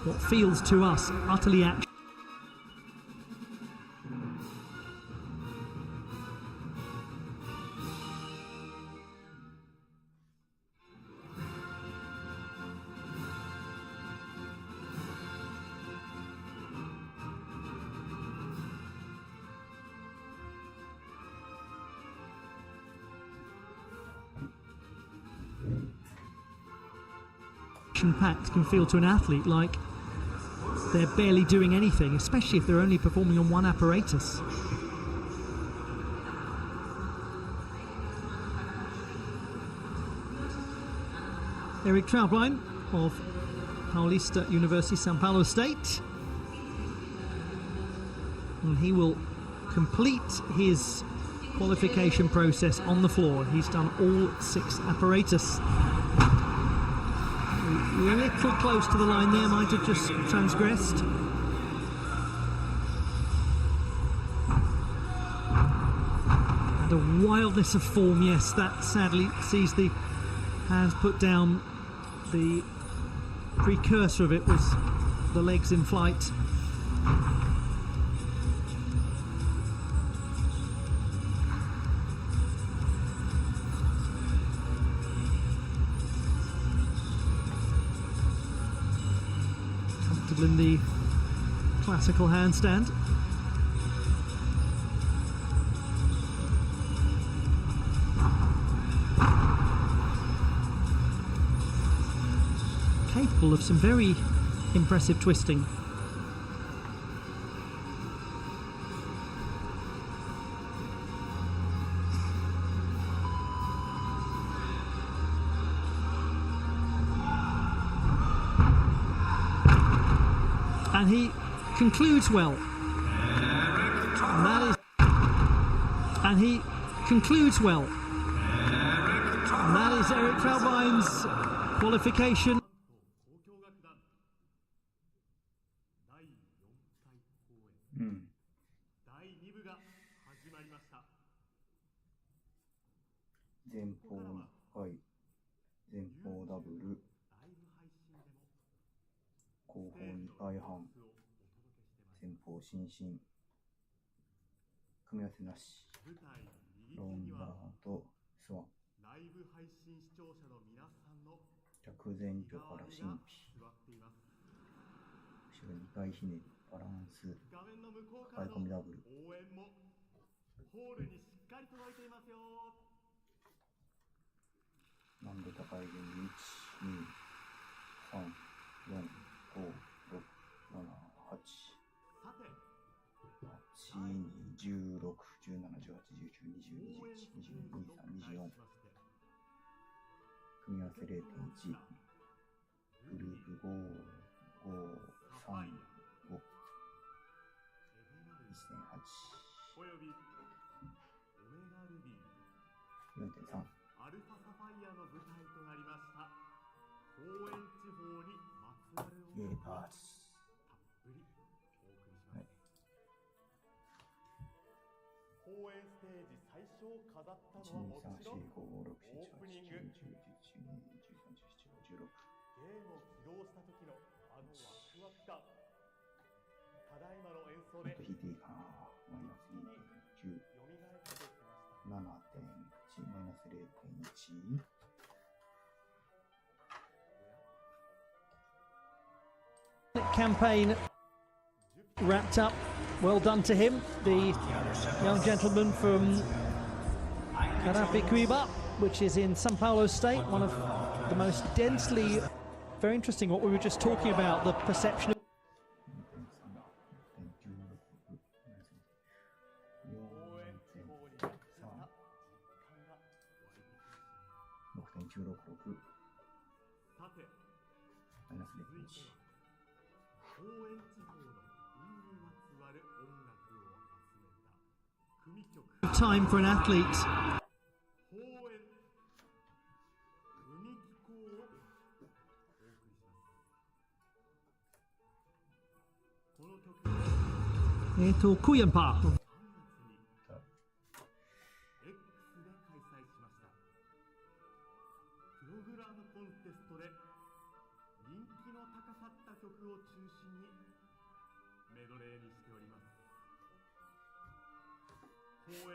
what feels to us utterly action. Packed can feel to an athlete like they're barely doing anything, especially if they're only performing on one apparatus. Eric Traublein of Paulista University São Paulo State, and he will complete his qualification process on the floor. He's done all 6 apparatus. A little close to the line there, might have just transgressed. And a wildness of form, yes, that sadly sees the hands put down. The precursor of it was the legs in flight. In the classical handstand. Capable of some very impressive twisting. And he concludes well. And he concludes well. And that is Eric Traublein's qualification. Mm. 前方、はい。前方ダブル。後方2回半。前方伸身。組み合わせなし。ロンダーとスワン。着前挙から神秘。後ろ2回ひねり。バランス。抱え込みダブル。難度高い順に1、2、3、4、5、6、7、8、8、2、16、17、18、19、20、21、22、23、24。組み合わせ 0.1。グループ5、5、3、5。1.8。4.3。アルファサファイアの舞台となりました高原地方にまつわる音楽をたっぷりお送りします。公演ステージ最初を飾ったのはもちろんオープニングゲームを起動した時のあのワクワク感。ただいまの演奏で弾いていいかな。マイナス 2.9 7.8 マイナス 0.1。Campaign wrapped up. Well done to him, the young gentleman from Carapicuíba, which is in São Paulo State, one of the most densely, very interesting what we were just talking about, the perception of time for an athlete. Kuyampa. 2人気の高かった曲を中心にメドレーにしております。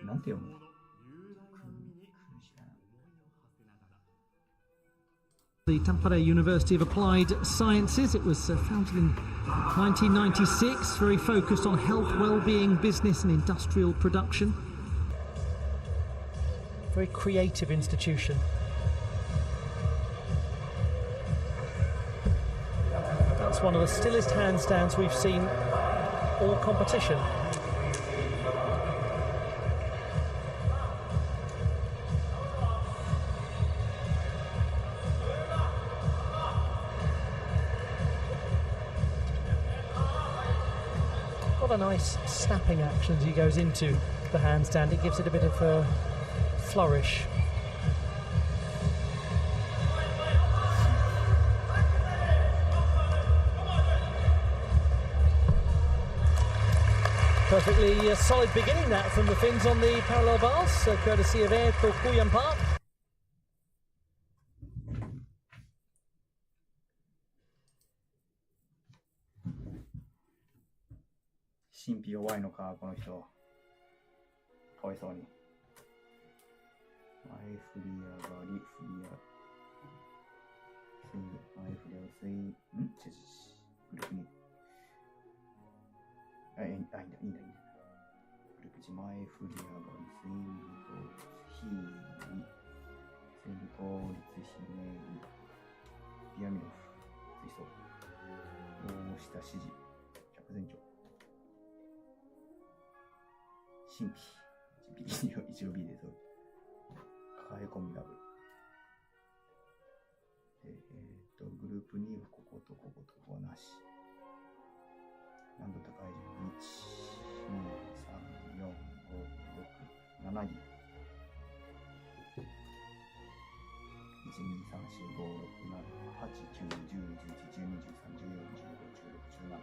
なんて読むの？雄大な海に思いを馳せながら。The Tampere University of Applied Sciences. It was founded in 1996, very focused on health, well-being, business and industrial production. Very creative institution. That's one of the stillest handstands we've seen all competition. What a nice snapping action as he goes into the handstand. It gives it a bit of a flourish. Perfectly solid beginning that from the Finns on the parallel bars, courtesy of Air Kokuyan Park. 神秘弱いのか、この人。かわいそうに。前振り上がり、振り上がり。前振り上がり、グループに。いいんだ。グループ1、前振り上がり、スイングとヒーリ、スイング倒立ひねり、ピアミノフ、ツイスト、大下指示、着前長。神秘。一応 B です。抱え込みダブル。で、グループ2はこことこことここはなし。難度高い順1、2、3、4、5、6、7ギ。1、2、3、4、5、6、7、8、9、10、11、12、13、14、15、16、17。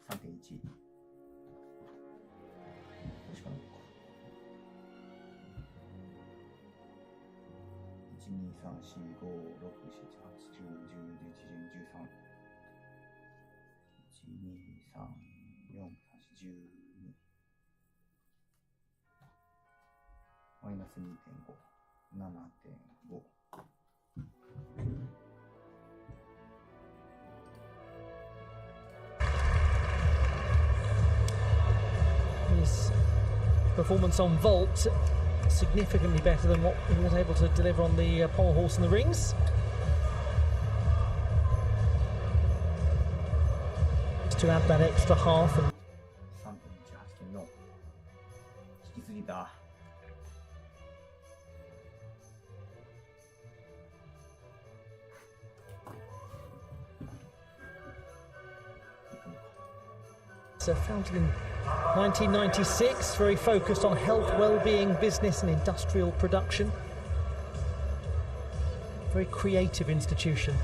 3.1 これしかないのか。1、2、3、4、5、6、7、8、9、10、11、12、13 1、2、3、4、3、4、12マイナス 2.5 7.5 His performance on vault significantly better than what he was able to deliver on the pole horse and the rings. Just to add that extra half. And 3.18 の引きすぎた。Founded in 1996, very focused on health, well-being, business and industrial production. Very creative institution.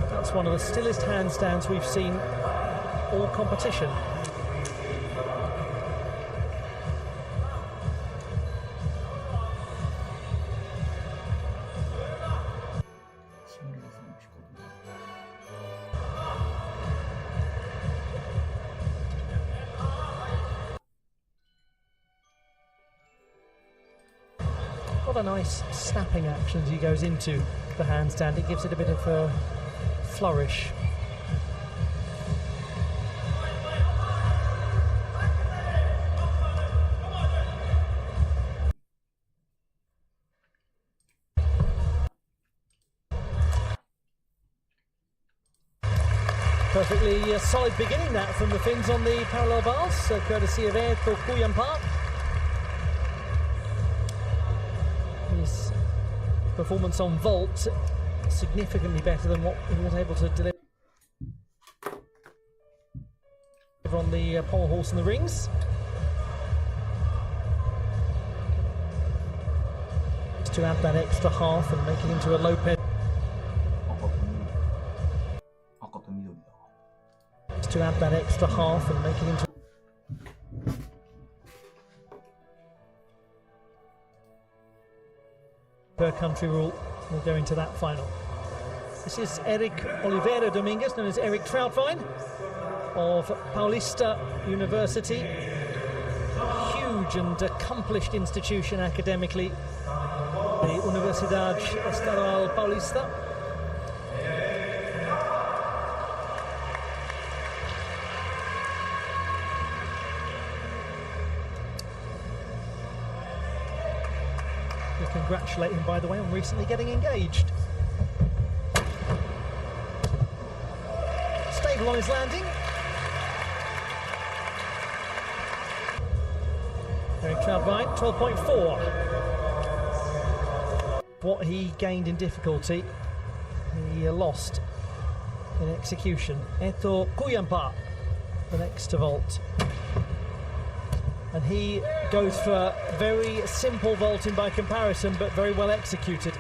That's one of the stillest handstands we've seen all competition. What a nice snapping action as he goes into the handstand. It gives it a bit of a flourish. Perfectly solid beginning that from the Finns on the parallel bars, courtesy of Air Kokuyan Park. His performance on vault significantly better than what he was able to deliver on the pole horse and the rings. To add that extra half and make it into a low pen. 赤と緑だ。To add that extra half and make it into per country rule will go into that final. This is Eric Oliveira Dominguez, known as Eric Troutvine of Paulista University. Huge and accomplished institution academically, the Universidad Estadual Paulista. We congratulate him, by the way, on recently getting engaged. Stable on his landing. Eric Troutvine, 12.4. What he gained in difficulty, he lost in execution. Eto Kuyampa, the next to vault. And he goes for very simple vaulting by comparison, but very well executed.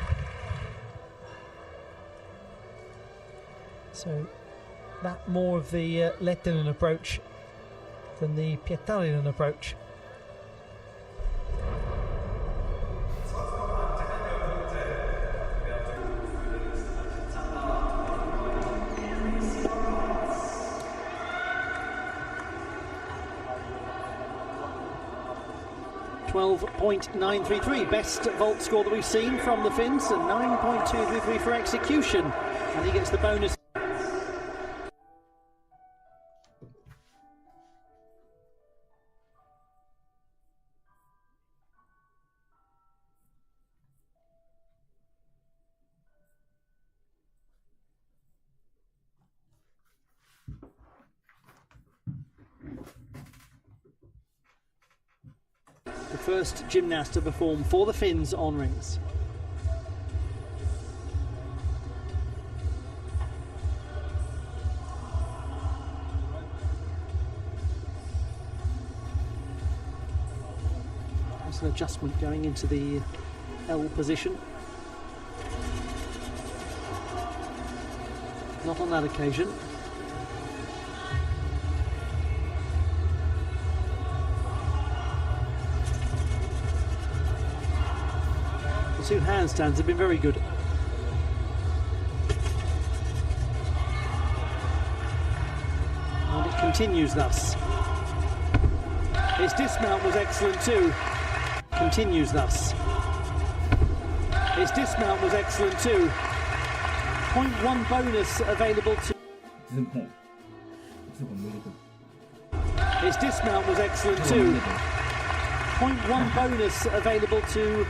So that more of the Lettinen approach than the Pietarinen approach. .933, best vault score that we've seen from the Finns, and 9.233 for execution, and he gets the bonus. The first gymnast to perform for the Finns on rings. There's an adjustment going into the L position. Not on that occasion. The two handstands have been very good. And it continues thus. His dismount was excellent too. Continues thus. His dismount was excellent too. 0.1 bonus available to... His dismount was excellent too. 0.1 bonus available to...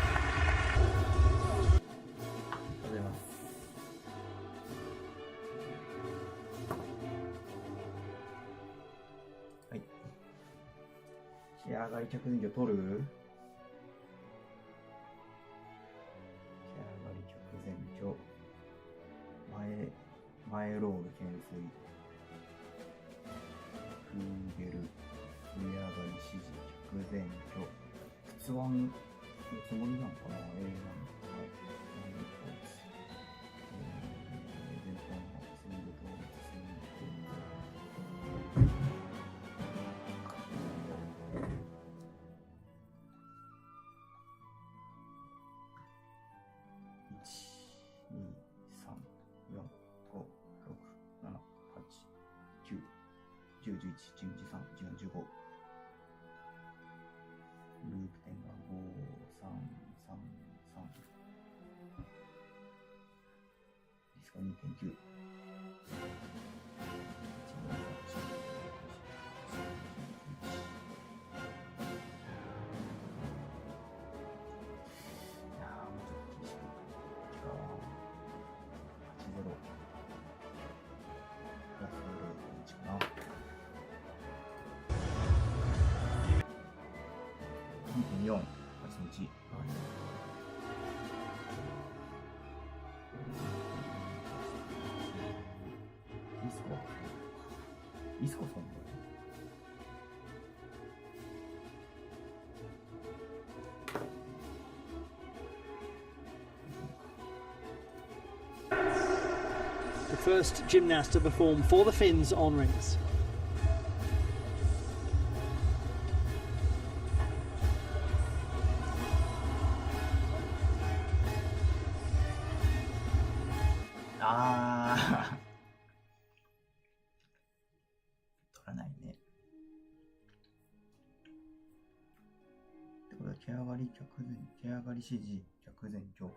仕上がり着順序取る？仕上がり直前序前ロール懸垂フーゲル上上がり指示直前序靴ワンのつもりなのかな？なのか前方のスイングとスイング10、11、12、13、14、15ループ点が5、3、3、3リスクは 2.9 2.4、8日。イスコソン the first gymnast to perform for the Finns on rings. Ah. 取らないね。ってことは毛上がり逆前、毛上がり指示逆前上。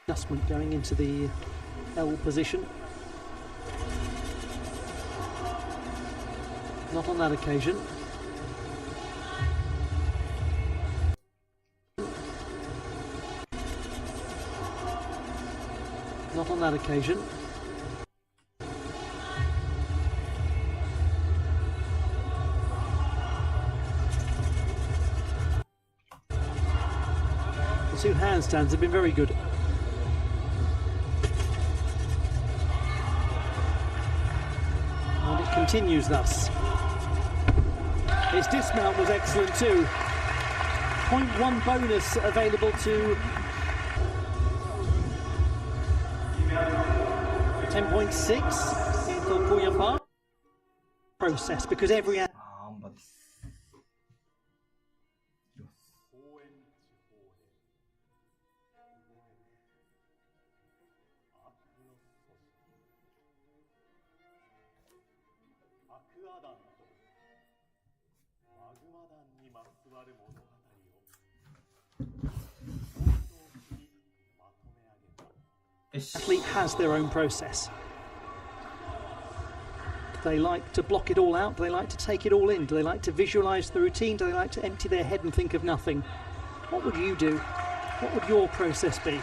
Adjustment going into the L position. Not on that occasion. Not on that occasion. The two handstands have been very good. And it continues thus. His dismount was excellent too. 0.1 bonus available to 10.6 in the Koyampa process because every あー、んばです。Athlete has their own process. Do they like to block it all out? Do they like to take it all in? Do they like to visualize the routine? Do they like to empty their head and think of nothing? What would you do? What would your process be?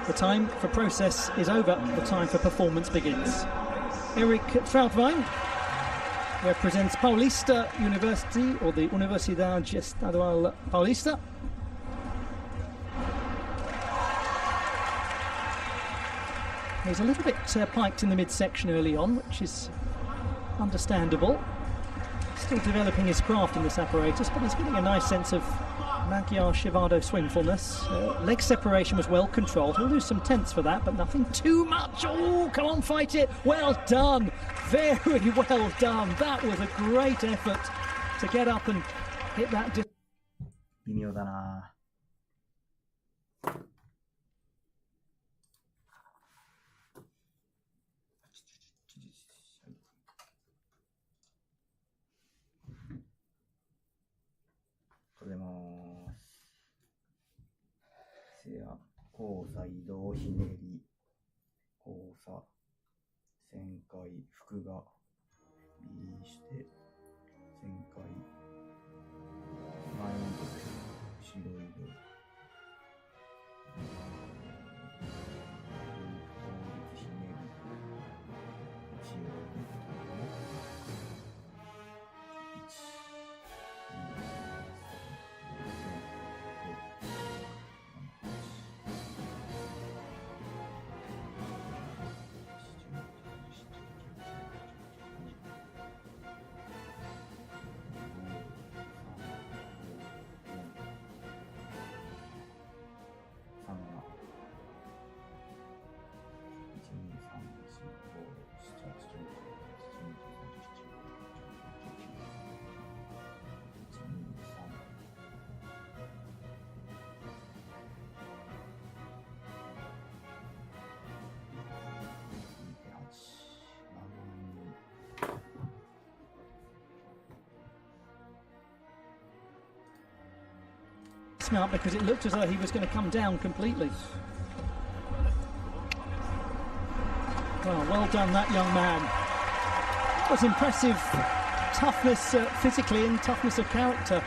The time for process is over. The time for performance begins. Erik Trautwein represents Paulista University, or the Universidad Estadual Paulista. He's a little bit piked in the midsection early on, which is understandable. Still developing his craft in this apparatus, but he's getting a nice sense of Magyar Shivado swingfulness. Leg separation was well controlled. He'll lose some tenths for that, but nothing too much. Oh, come on, fight it. Well done. Very well done. That was a great effort to get up and hit that. 微妙だな。これもせや交差移動ひねり交差旋回服が B して旋回前に後ろ移動ひねり後ろ移動 dismount because it looked as though he was going to come down completely. Well done, that young man. It was impressive toughness physically and toughness of character,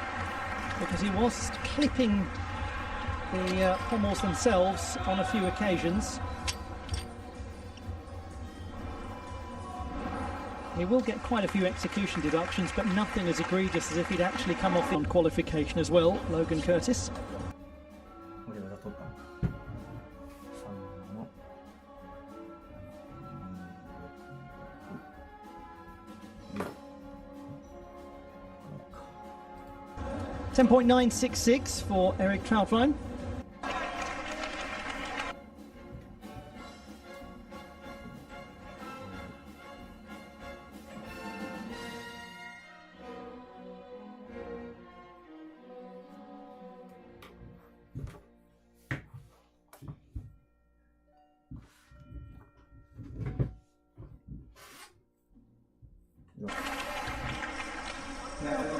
because he was clipping the pommels themselves on a few occasions. He will get quite a few execution deductions, but nothing as egregious as if he'd actually come off on qualification as well, Logan Curtis. .966 for Eric Trautwein.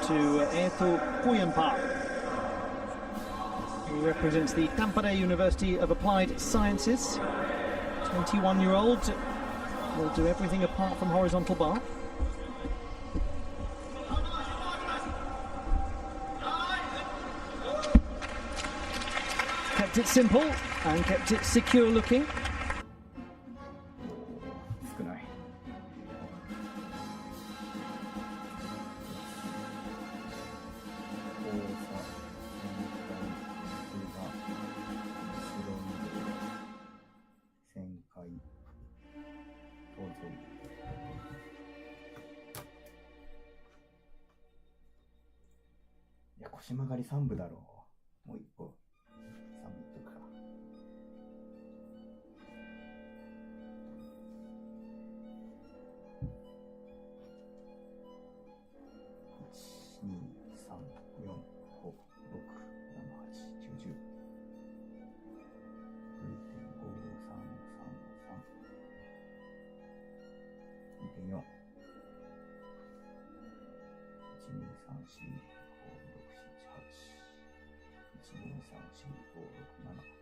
To Eto Kuyampa, who represents the Tampere University of Applied Sciences. 21-year-old, will do everything apart from horizontal bar. Kept it simple and kept it secure looking.いや、腰曲がり3部だろう。もう一個。3部いっとくか。1、2、3、4、5、6、7、8、9、10。2.5、3、3、3。2.4。1、2、3、4、5、6、7、8。1、2、3、4、5、6、7、8。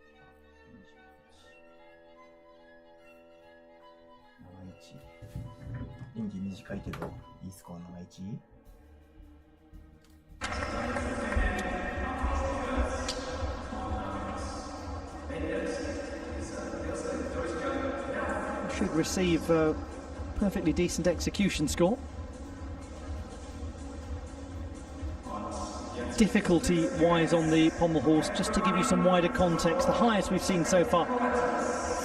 71。演技短いけど、いいスコア71。Should receive a perfectly decent execution score. Difficulty-wise on the pommel horse, just to give you some wider context, the highest we've seen so far,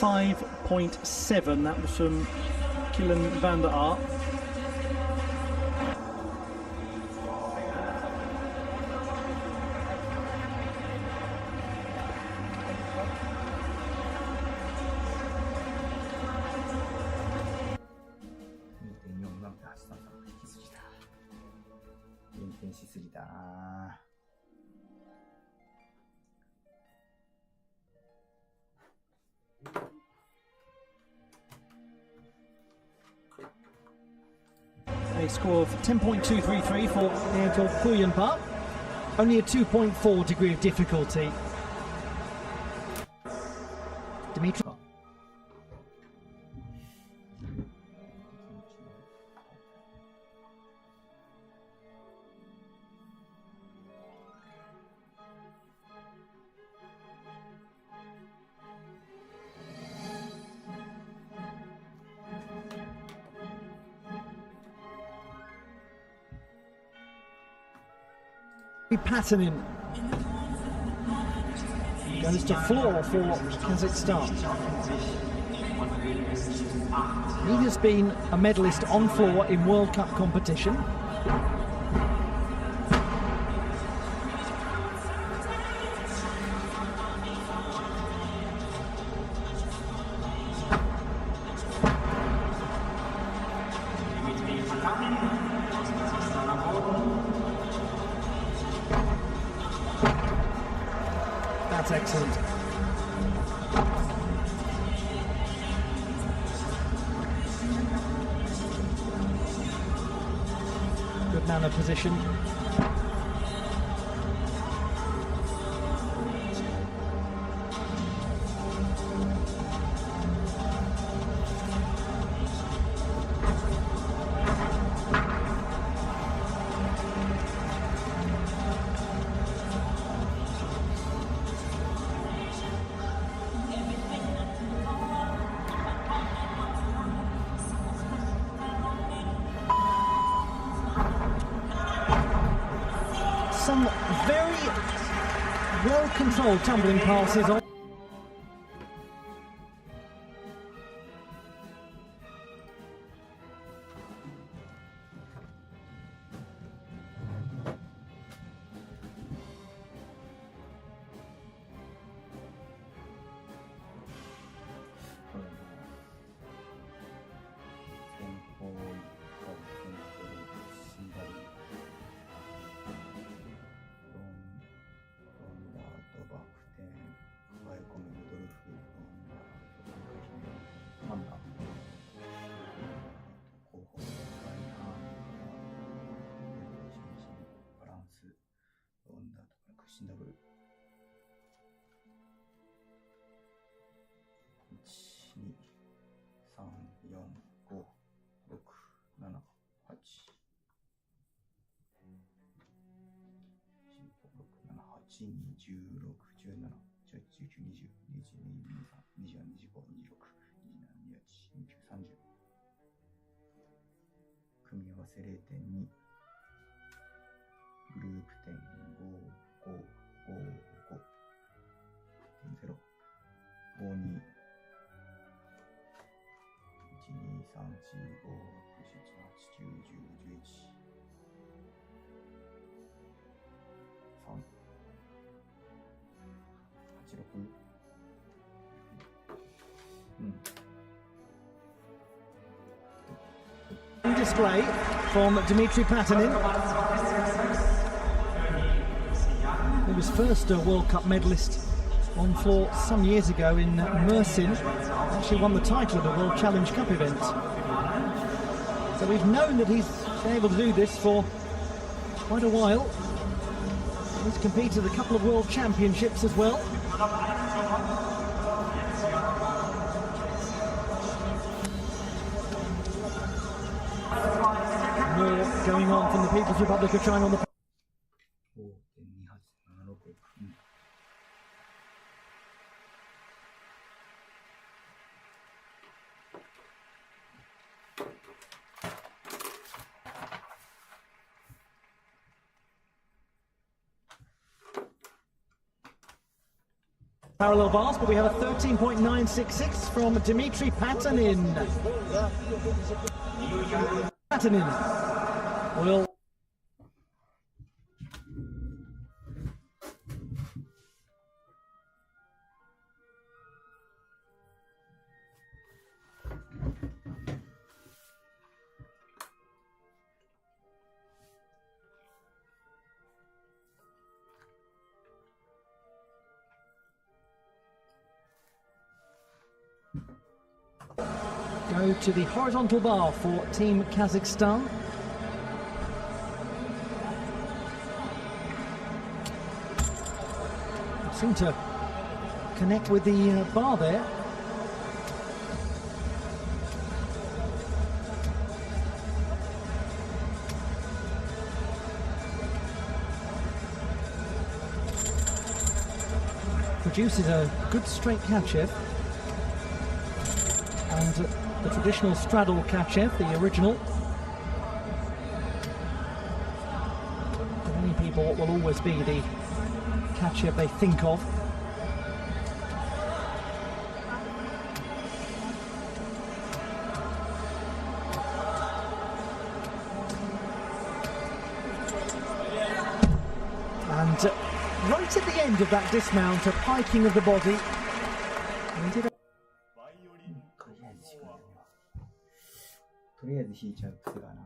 5.7. That was from Killen van der Aar. A score of 10.233 for Eto Kuyampa. Only a 2.4 degree of difficulty. Dimitri. Patterning goes to floor for Kazakhstan. He has been a medalist on floor in World Cup competition. That's excellent. Good man of position. some very well-controlled tumbling passes on.ダブル1、2、3、4、5、6、7、8、16、7、8、16、17、18、19、20、21、22、23、24、25、26、27、28、29、30。組み合わせ 0.2。グループ点5、5、5、5、0、5、2、1、2、3、4、5、6、7、8、9、10、11、3、8、6、Display from Dmitry Patanin. He was first a World Cup medalist on floor some years ago in Mersin. Actually won the title of the World Challenge Cup event. So we've known that he's been able to do this for quite a while. He's competed at a couple of World Championships as well. More going on from the People's Republic of China on the parallel bars, but we have a 13.966 from Dmitry Patanin. Patanin will go to the horizontal bar for Team Kazakhstan. Seem to connect with the bar there. Produces a good straight Kachev. And the traditional straddle Kachev, the original. For many people, what will always be the Kachev they think of. And right at the end of that dismount, a piking of the body. And did とりあえず弾いちゃう癖がな。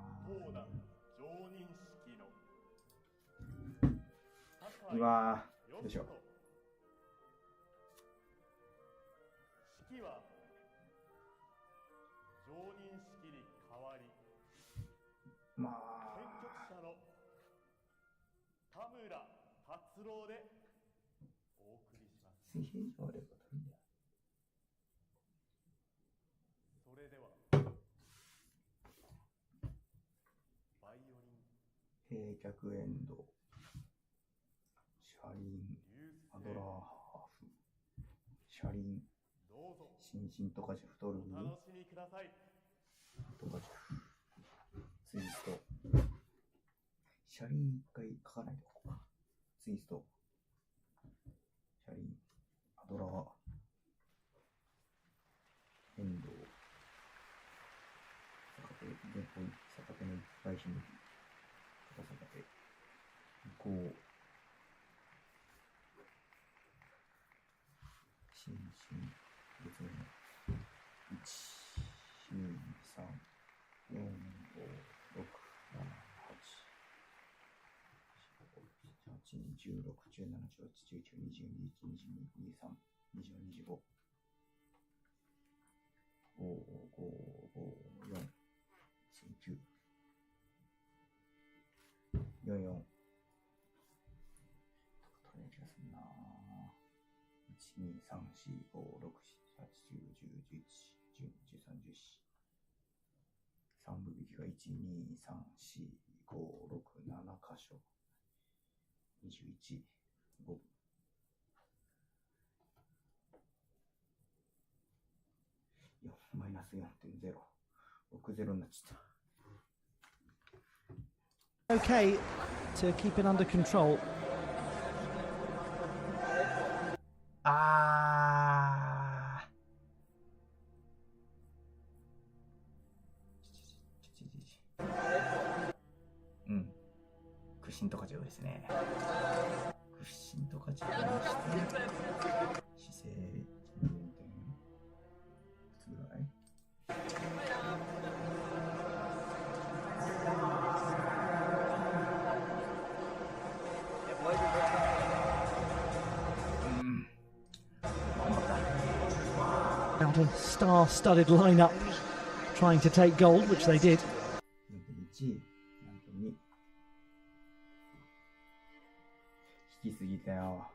うわー、どうしよう。式は常任式に変わり、まあ、編曲者の田村達郎でお送りします。水平以上あればいいんだよ。それでは。閉脚エンド、車輪、アドラーハーフ、車輪、新進トカチェフトルー、トカチェフ、ツイスト、車輪一回書かないでおこうか。ツイスト、車輪、アドラー、変動、逆手、前方、逆手のいっぱいひねり、片逆手、移行、心身、別の1、2、3、4、5、6、7、8、16、17、18、19、20、21、22、23、24、25、5、5、5、4、9、4、4。取れない気がするな。1、2、3、4、5、6、7、8、9、10、11、12、13、14。3部引きが1、2、3、4、5、6、7箇所。21、5部。マイナス 4.0。60になっちゃった。Okay to keep it under control. 屈伸とか重要ですね。屈伸とか重要して姿勢4点ぐらい。Out a star-studded lineup, trying to take gold, which they did. 4.1、4.2。引きすぎたよ。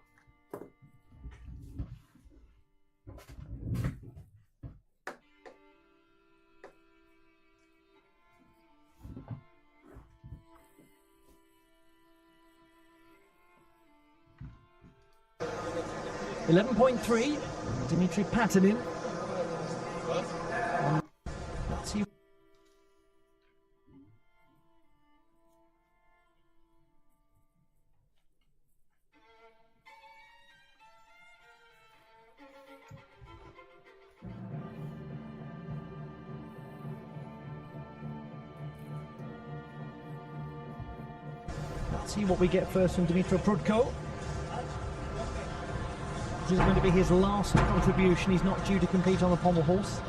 11.3, Dimitri Patanin. Let's see. Let's see what we get first from Dimitri Prudko. This is going to be his last contribution. He's not due to compete on the pommel horse.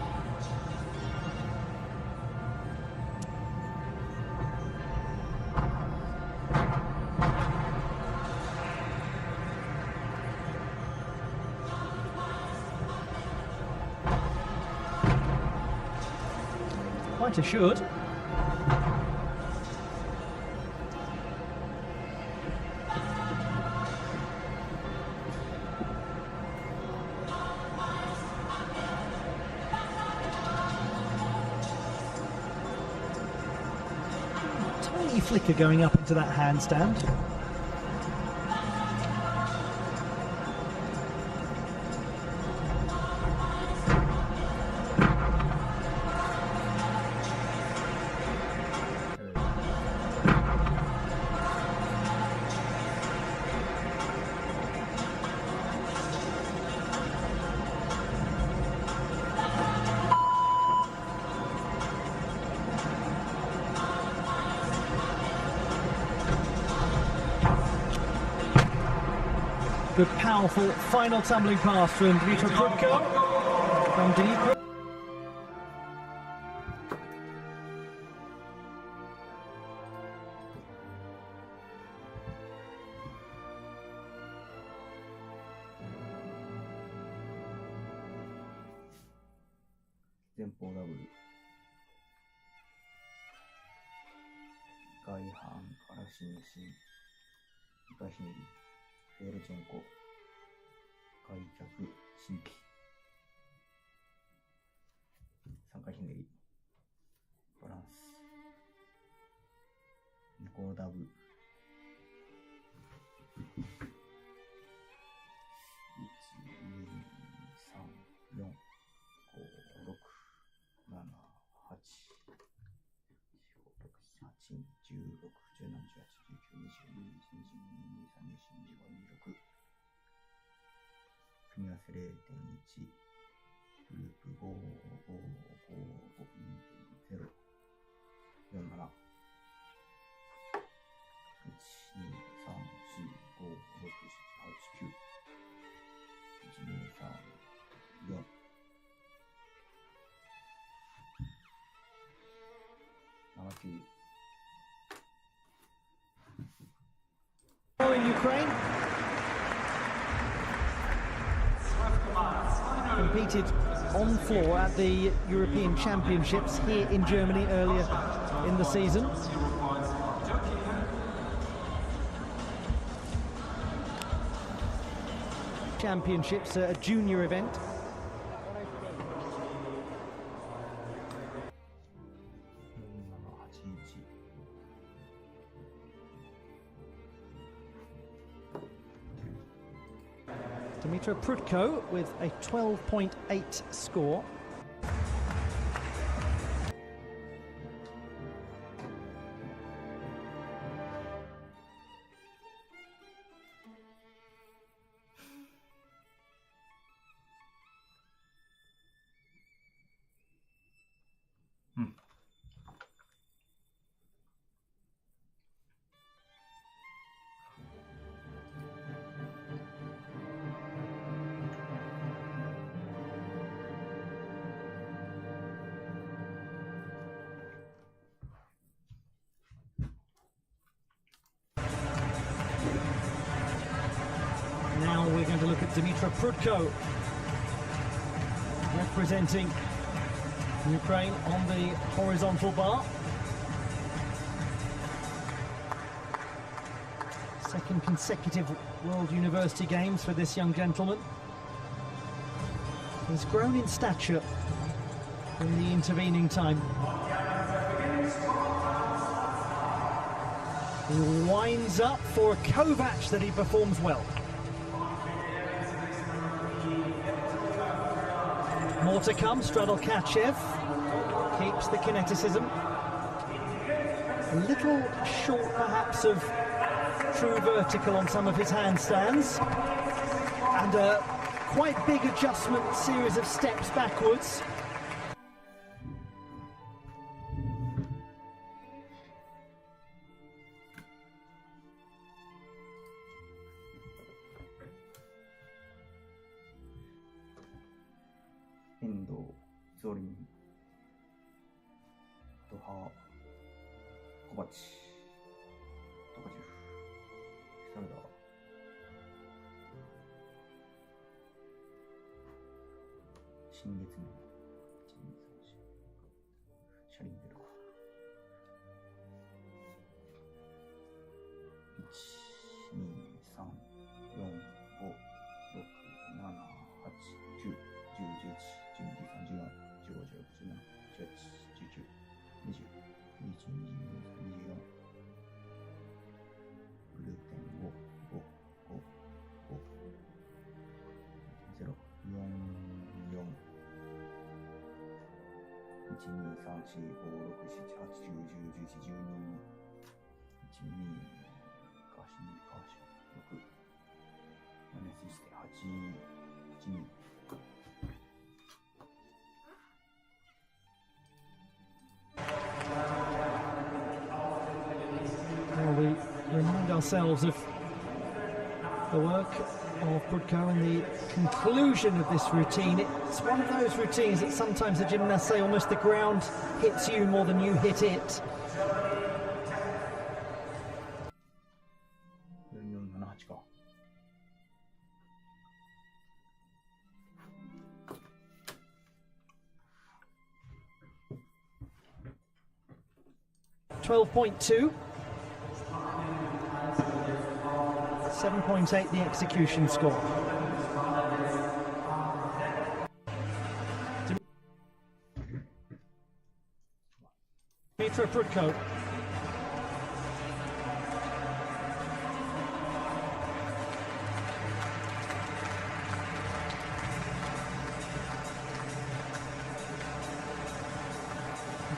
Quite assured. Tiny flicker going up into that handstand. Good, powerful final tumbling pass from Dimitri Prudko. From Dimitri.前方ダブル。外半から伸身。2回ひねり。フェールチェンコ、開脚、新規、3回ひねり、バランス、向こうダブ、1、2、3、4、5、6、7、8、16、17、18、19、20、組み合わせ 0.1、グループ5、5、5、5、2.0、47、1、2、3、4、5、6、7、8、9、1、2、3、4、7、9。In Ukraine, competed on floor at the European Championships here in Germany earlier in the season. Championships, a junior event. Dmytro Prudko with a 12.8 score. Now we're going to look at Dmytro Prudko representing Ukraine on the horizontal bar. Second consecutive World University Games for this young gentleman. He's grown in stature in the intervening time. He winds up for a Kovac that he performs well. More to come. Stradalkachev keeps the kineticism. A little short perhaps of true vertical on some of his handstands, and a quite big adjustment series of steps backwards. Endo, Zorin, Doha, Kovac, Tokachev, Sarda, Shingetsu, Sharinberu, 1、2、3、4、5、6、7、8、9、10、11、12、13、14、15、16、17、18、19、20、21、22、23、24、グループ点5、5、5、5、0、4、4、1、2、3、4、5、6、7、8、9、10、11、12、1、2、ガシ、6、マイナスして8、1、2、We remind ourselves of the work of Prudko and the conclusion of this routine. It's one of those routines that sometimes the gymnasts say almost the ground hits you more than you hit it. 4478か。12.2. 7.8 the execution score. Dmytro Prudko.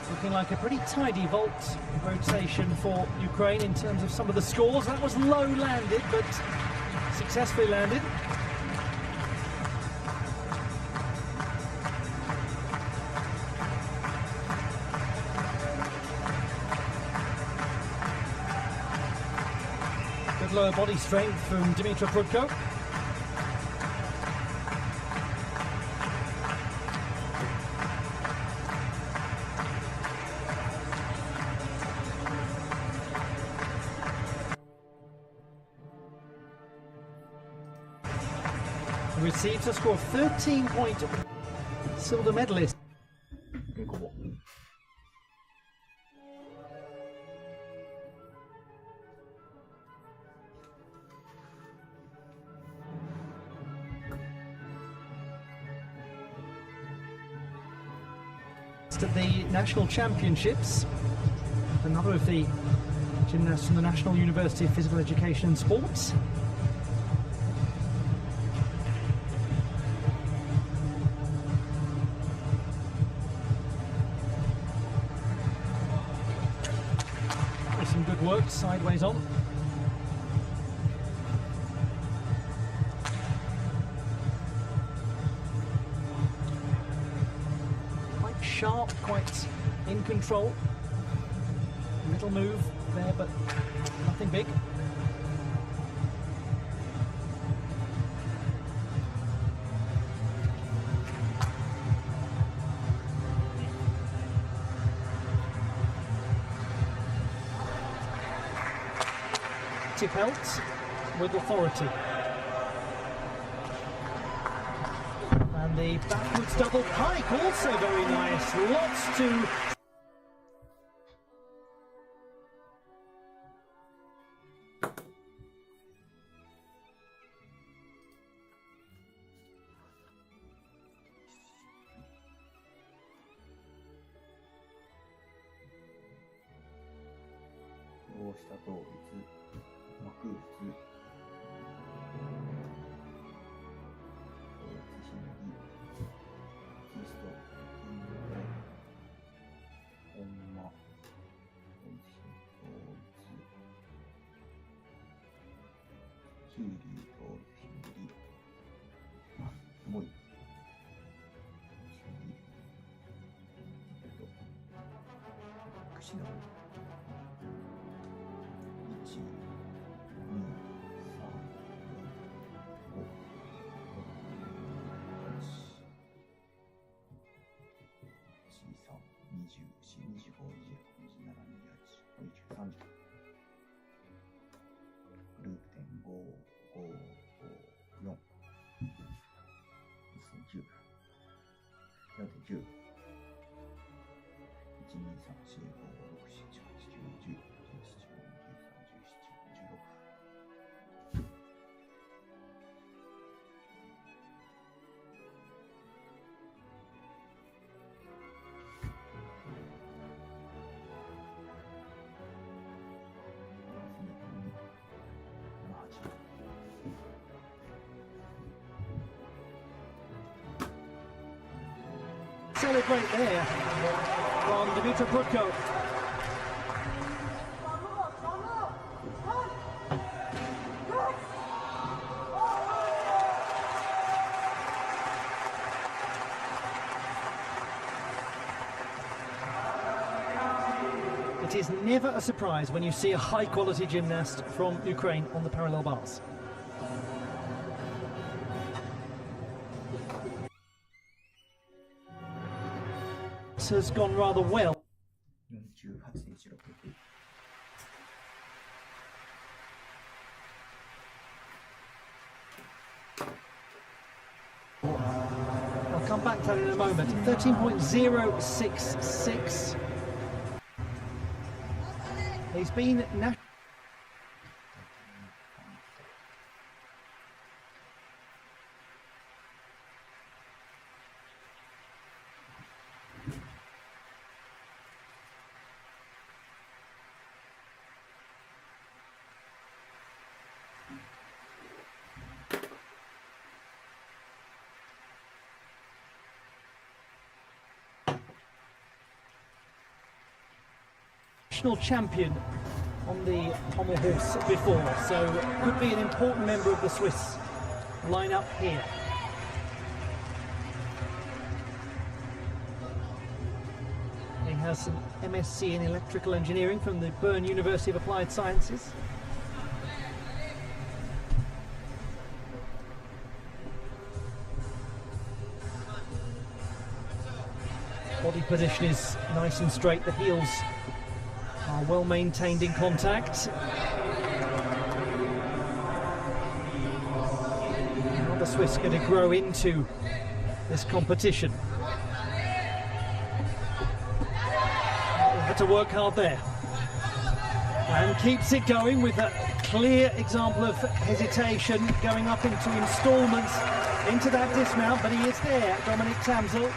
Looking like a pretty tidy vault rotation for Ukraine in terms of some of the scores. That was low landed, but successfully landed. Good lower body strength from Dmytro Prudko. Receives a score of 13-point silver medalist. At the national championships, another of the gymnasts from the National University of Physical Education and Sports. Some good work sideways on. Quite sharp, quite in control. Little move there, but nothing big. Pelt with authority. And the backwards double pike, also very nice. Lots to... Celebrate there from Dmytro Prudko. It is never a surprise when you see a high-quality gymnast from Ukraine on the parallel bars. Has gone rather well. I'll come back to that in a moment. 13.066. He's been national. national champion on the pommel horse before, so could be an important member of the Swiss lineup here. He has some MSc in electrical engineering from the Bern University of Applied Sciences. Body position is nice and straight, the heels are well maintained in contact. Now the Swiss going to grow into this competition. Had to work hard there. And keeps it going with a clear example of hesitation, going up into instalments into that dismount, but he is there, Dominic Tamsel.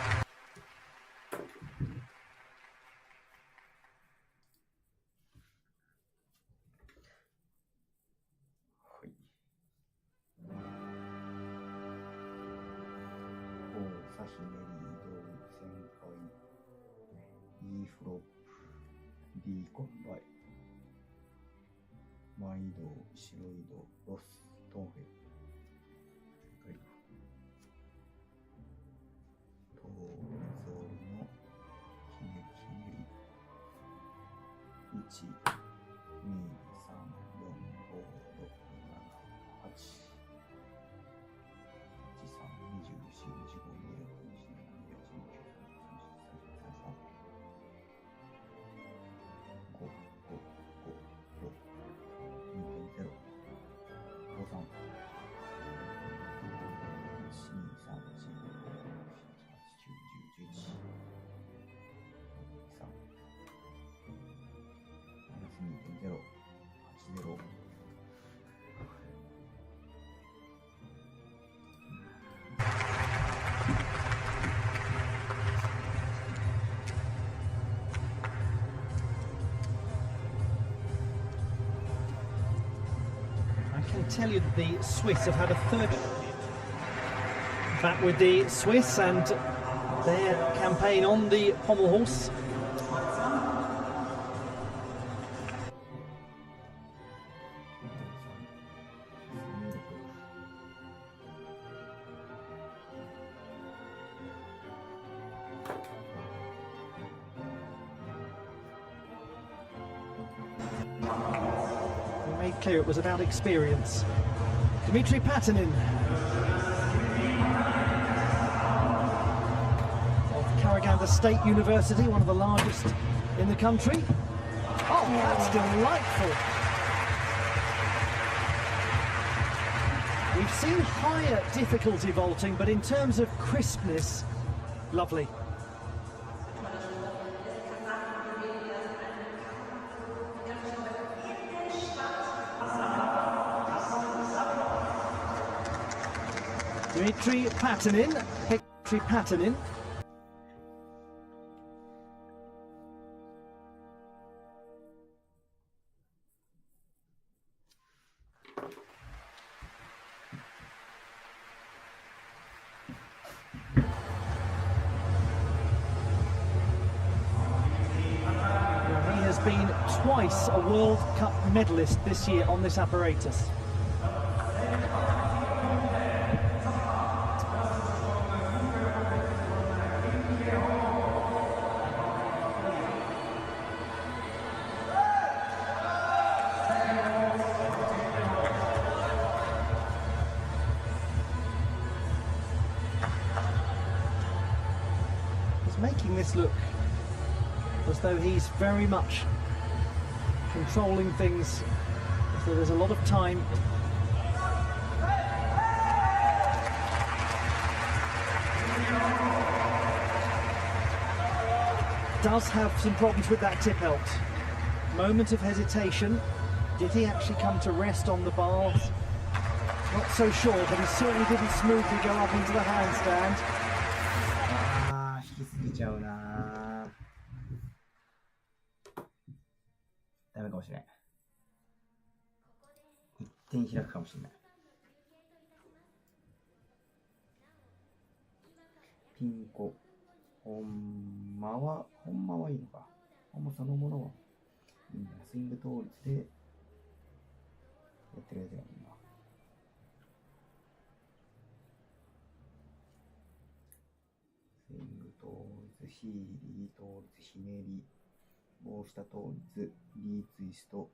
D コンバイ、前移動、後ろ移動、ロス、トンフェ、正解。トーゾールのひねり、1、2、3、4、5、6、7、8、13、24、25、26、27、28、29、30、31、32、33、Tell you that the Swiss have had a third back with the Swiss and their campaign on the pommel horse. Made clear it was about experience. Dmitry Patinin of Karaganda State University, one of the largest in the country. Oh, that's delightful. We've seen higher difficulty vaulting, but in terms of crispness, lovely. Dmitry Patinin. He has been twice a World Cup medalist this year on this apparatus. Making this look as though he's very much controlling things, as though there's a lot of time. Does have some problems with that tip belt. Moment of hesitation. Did he actually come to rest on the bars? Not so sure, but he certainly didn't smoothly go up into the handstand. 引きすぎちゃうな。ダメかもしれん。一点開くかもしれない。ピンコ、ほんまはいいのか。ほんまそのものはスイング倒立でやってるやつがいいな。スイング倒立、ヒーリー倒立、ひねり、棒下倒立、リーツイスト、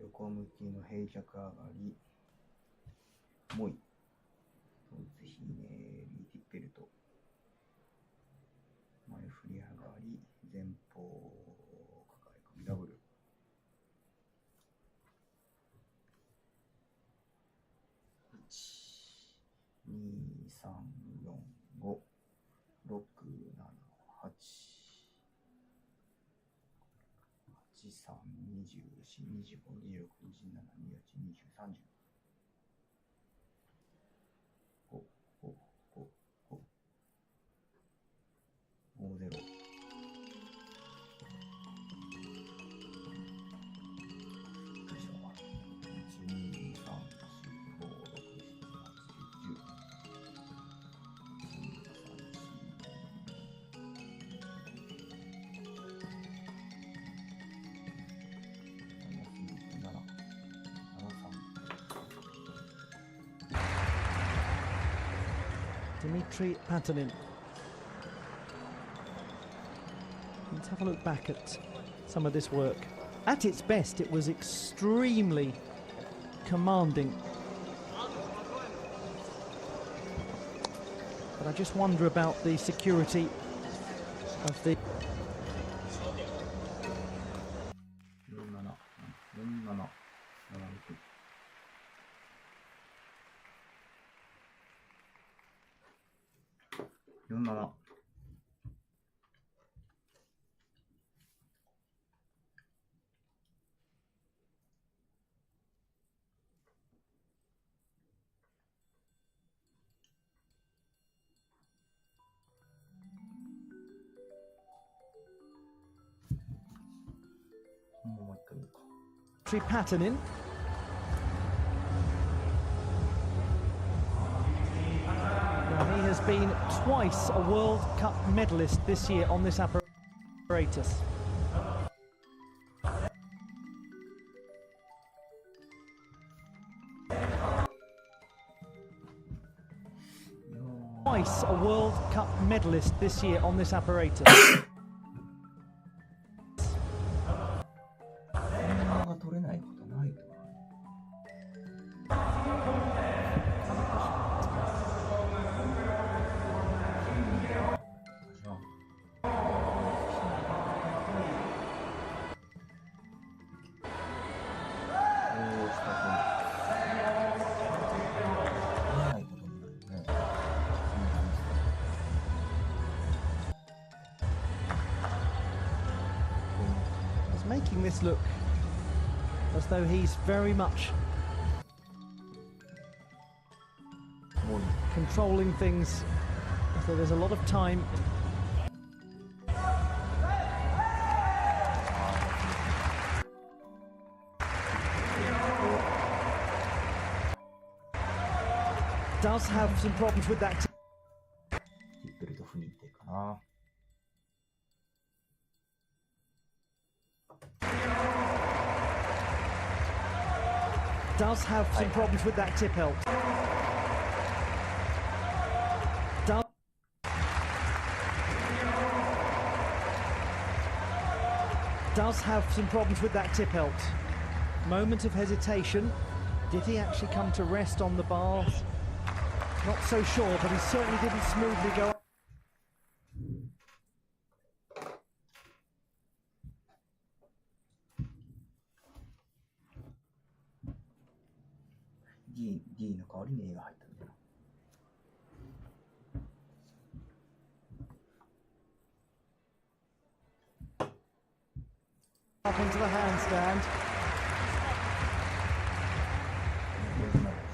横向きの平脚上がり、もい、倒立、ひねり、ティッペルト、前振り上がり、前方抱え込みダブル。1、2、3、4、5、6、7、8、3、24、25、26、27、28、20、30。5、5、5、5。5、0。Dmitry Patanin. Let's have a look back at some of this work. At its best, it was extremely commanding. But I just wonder about the security of the... 47。もう一回見るか。Patanin. He has been twice a World Cup medalist this year on this apparatus. Twice a World Cup medalist this year on this apparatus. が取れないことないと。Making this look as though he's very much controlling things, as though there's a lot of time. Does have some problems with that. Does have some problems with that tip hilt. Does have some problems with that tip hilt. Moment of hesitation. Did he actually come to rest on the bars? Not so sure, but he certainly didn't smoothly go up. D の代わりに A が入ったんだよ。Up into the handstand.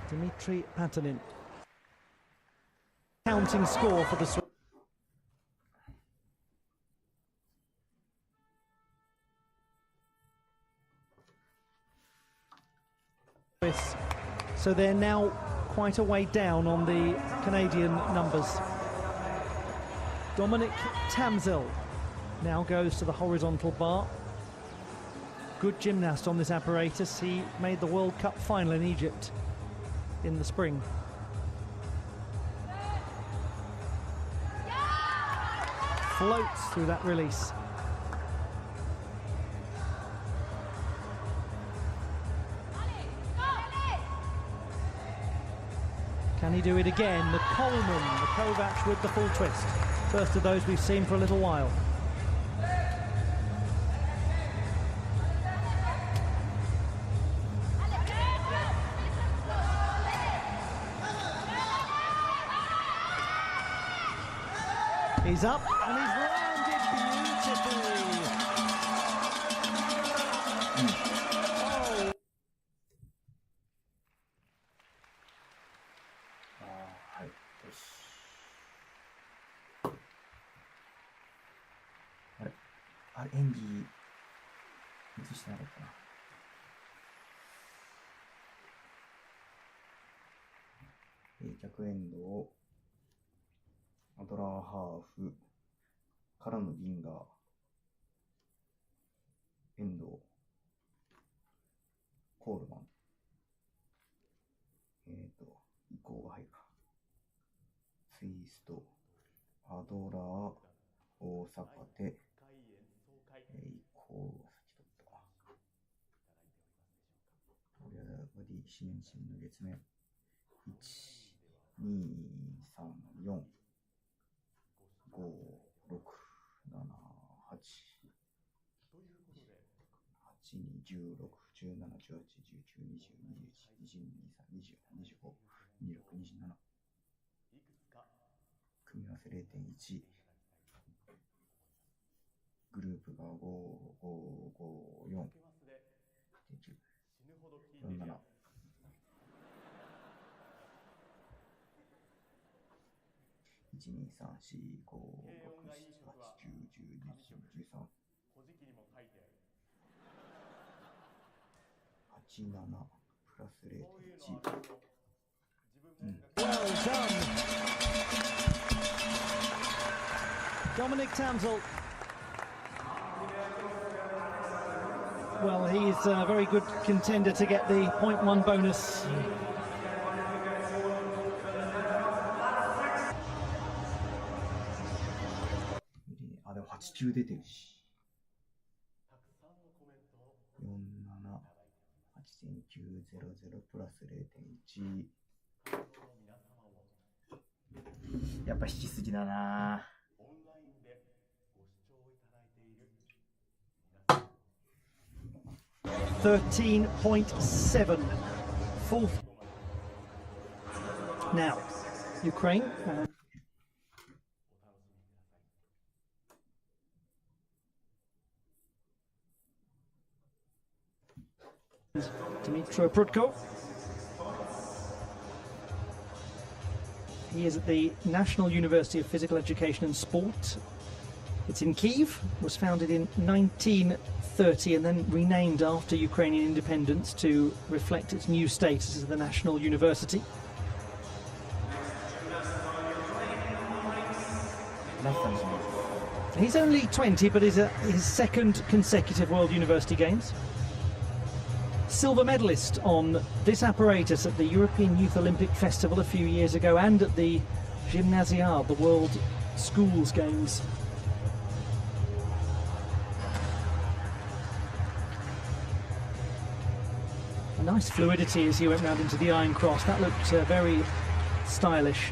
Dmitry Patanin. Counting score for the Swiss. So they're now quite a way down on the Canadian numbers. Dominic Tamzel Now goes to the horizontal bar. Good gymnast on this apparatus. He made the World Cup final in Egypt in the spring. Floats through that release. Can he do it again? The Coleman, the Kovac with the full twist. First of those we've seen for a little while. He's up and he's landed beautifully. Oh. はい、よし。あれ、演技映してなかったな。逆エンドをアドラーハーフからのギンガーエンドコールマン移行が入るかツイストアドラー大阪手移行が先取ったこれはバディ四年生の月面1、2、3、4、5、6、7、8、8、2、16、17、18、19、20、21、22、23、24、25、26、27。組み合わせ 0.1。グループが5、5、5、4。9、47。1、2、3、4、5、6、7、8、9、10、11、12、13。8、7、プラス 0.1。Well done. Dominic Tamzel. Well, he's a very good contender to get the 0.1 bonus. Ah, でも8球出てるし。47、8.900プラス 0.1。やっぱ引きすぎだな。13.7. Full. Now, Ukraine. Dmitry Prudko. He is at the National University of Physical Education and Sport. It's in Kyiv, was founded in 1930 and then renamed after Ukrainian independence to reflect its new status as the national university. He's only 20, but is his second consecutive World University Games. Silver medalist on this apparatus at the European Youth Olympic Festival a few years ago and at the Gymnasiade, the World Schools Games. A nice fluidity as he went round into the iron cross. That looked very stylish.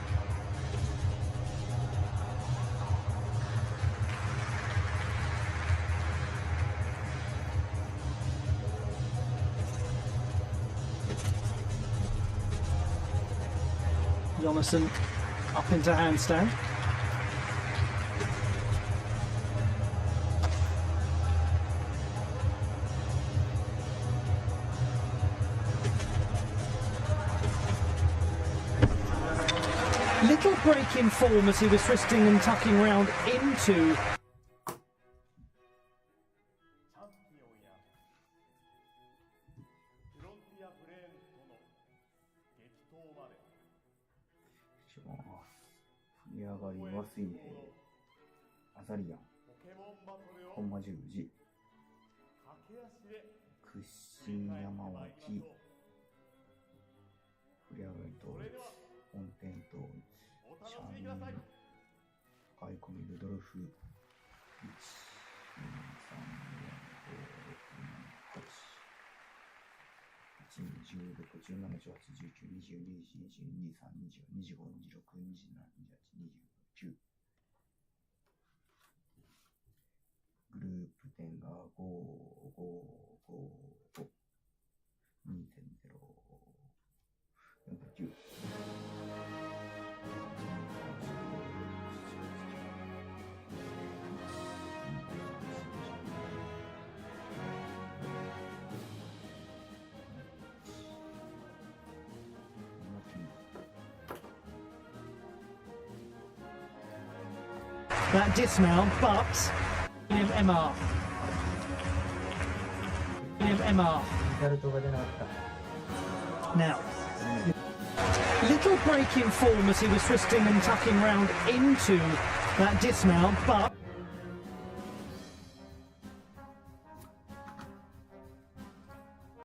Jonasson up into handstand. Little break in form as he was twisting and tucking round into. 本間十字、屈伸山脇、振り上がり統一、本点統一、シャン、抱え込みルドルフ、1、2、3、4、5、6、7、8、1、16、17、18、19、20、21、22、23、24、25、26、27、28、29。グループ点が5、5、5、5、2.0、4.9。That dismount, but MR. MR. Now, little break in form as he was twisting and tucking round into that dismount, but